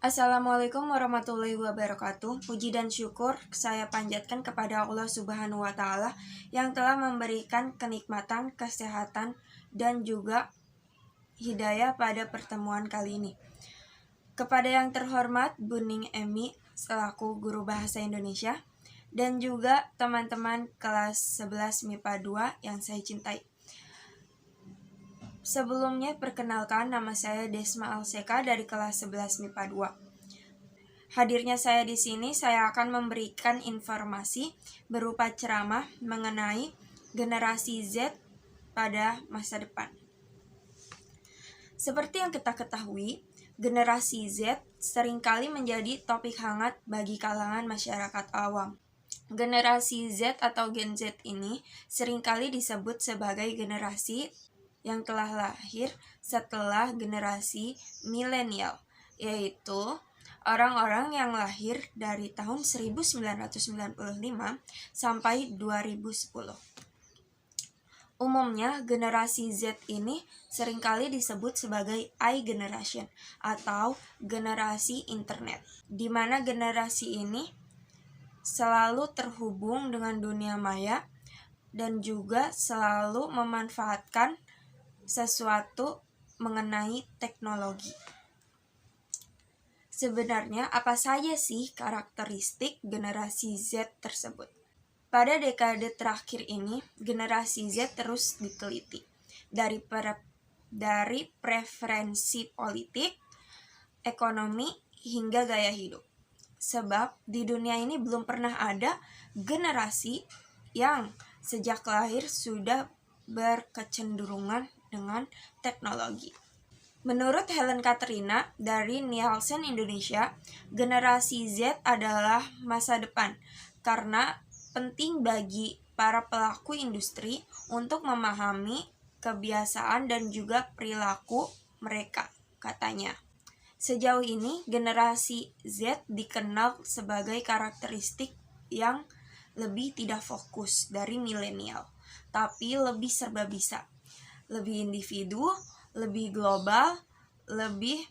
Assalamualaikum warahmatullahi wabarakatuh. Puji dan syukur saya panjatkan kepada Allah Subhanahu wa Ta'ala yang telah memberikan kenikmatan, kesehatan, dan juga hidayah pada pertemuan kali ini. Kepada yang terhormat Buning Emi selaku guru bahasa Indonesia dan juga teman-teman kelas 11 MIPA 2 yang saya cintai. Sebelumnya perkenalkan, nama saya Desma Alseka dari kelas 11 MIPA 2. Hadirnya saya di sini, saya akan memberikan informasi berupa ceramah mengenai generasi Z pada masa depan. Seperti yang kita ketahui, generasi Z seringkali menjadi topik hangat bagi kalangan masyarakat awam. Generasi Z atau Gen Z ini seringkali disebut sebagai generasi yang telah lahir setelah generasi milenial, yaitu orang-orang yang lahir dari tahun 1995 sampai 2010. Umumnya, generasi Z ini seringkali disebut sebagai I generation atau generasi internet, di mana generasi ini selalu terhubung dengan dunia maya dan juga selalu memanfaatkan sesuatu mengenai teknologi. Sebenarnya apa saja sih karakteristik generasi Z tersebut? Pada dekade terakhir ini, generasi Z terus diteliti dari preferensi politik, ekonomi, hingga gaya hidup. Sebab di dunia ini belum pernah ada generasi yang sejak lahir sudah berkecenderungan dengan teknologi. Menurut Helen Katrina dari Nielsen Indonesia, generasi Z adalah masa depan karena penting bagi para pelaku industri untuk memahami kebiasaan dan juga perilaku mereka, katanya. Sejauh ini, generasi Z dikenal sebagai karakteristik yang lebih tidak fokus dari milenial, tapi lebih serba bisa, lebih individu, lebih global, lebih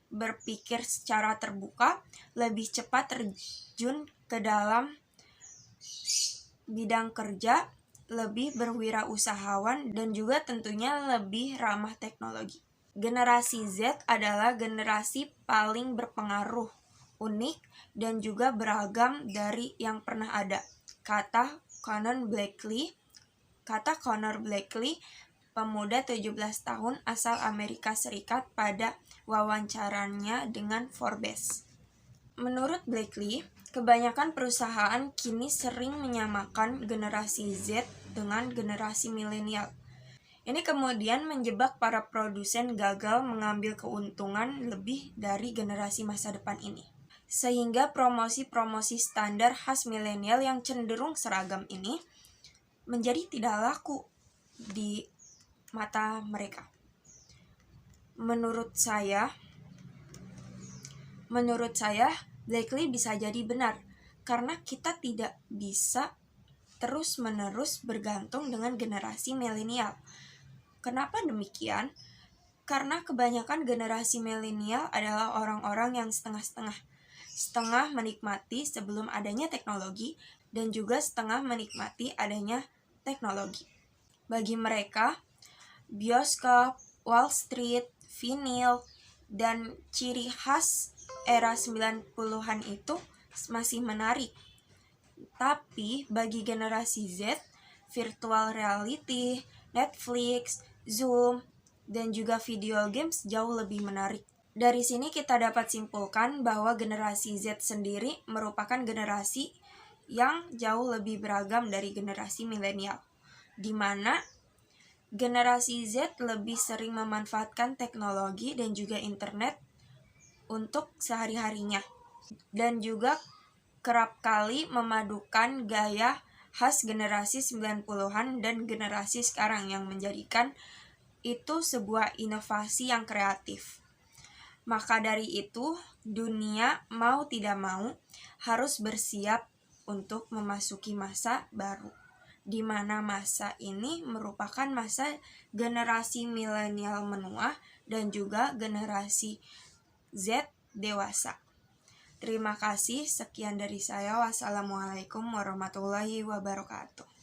berpikir secara terbuka, lebih cepat terjun ke dalam bidang kerja, lebih berwirausahawan, dan juga tentunya lebih ramah teknologi. Generasi Z adalah generasi paling berpengaruh, unik, dan juga beragam dari yang pernah ada, kata Connor Blakely, pemuda 17 tahun asal Amerika Serikat pada wawancaranya dengan Forbes. Menurut Blakely, kebanyakan perusahaan kini sering menyamakan generasi Z dengan generasi milenial. Ini kemudian menjebak para produsen gagal mengambil keuntungan lebih dari generasi masa depan ini. Sehingga promosi-promosi standar khas milenial yang cenderung seragam ini menjadi tidak laku di mata mereka. Menurut saya, Blakely bisa jadi benar, karena kita tidak bisa terus-menerus bergantung dengan generasi milenial. Kenapa demikian? Karena kebanyakan generasi milenial adalah orang-orang yang setengah-setengah. Setengah menikmati sebelum adanya teknologi, dan juga setengah menikmati adanya teknologi. Bagi mereka, bioskop, Wall Street, vinil, dan ciri khas era 90-an itu masih menarik. Tapi bagi generasi Z, virtual reality, Netflix, Zoom, dan juga video games jauh lebih menarik. Dari sini kita dapat simpulkan bahwa generasi Z sendiri merupakan generasi yang jauh lebih beragam dari generasi milenial, di mana generasi Z lebih sering memanfaatkan teknologi dan juga internet untuk sehari-harinya, dan juga kerap kali memadukan gaya khas generasi 90-an dan generasi sekarang yang menjadikan itu sebuah inovasi yang kreatif. Maka dari itu, dunia mau tidak mau harus bersiap untuk memasuki masa baru, di mana masa ini merupakan masa generasi milenial menua dan juga generasi Z dewasa. Terima kasih, sekian dari saya. Wassalamualaikum warahmatullahi wabarakatuh.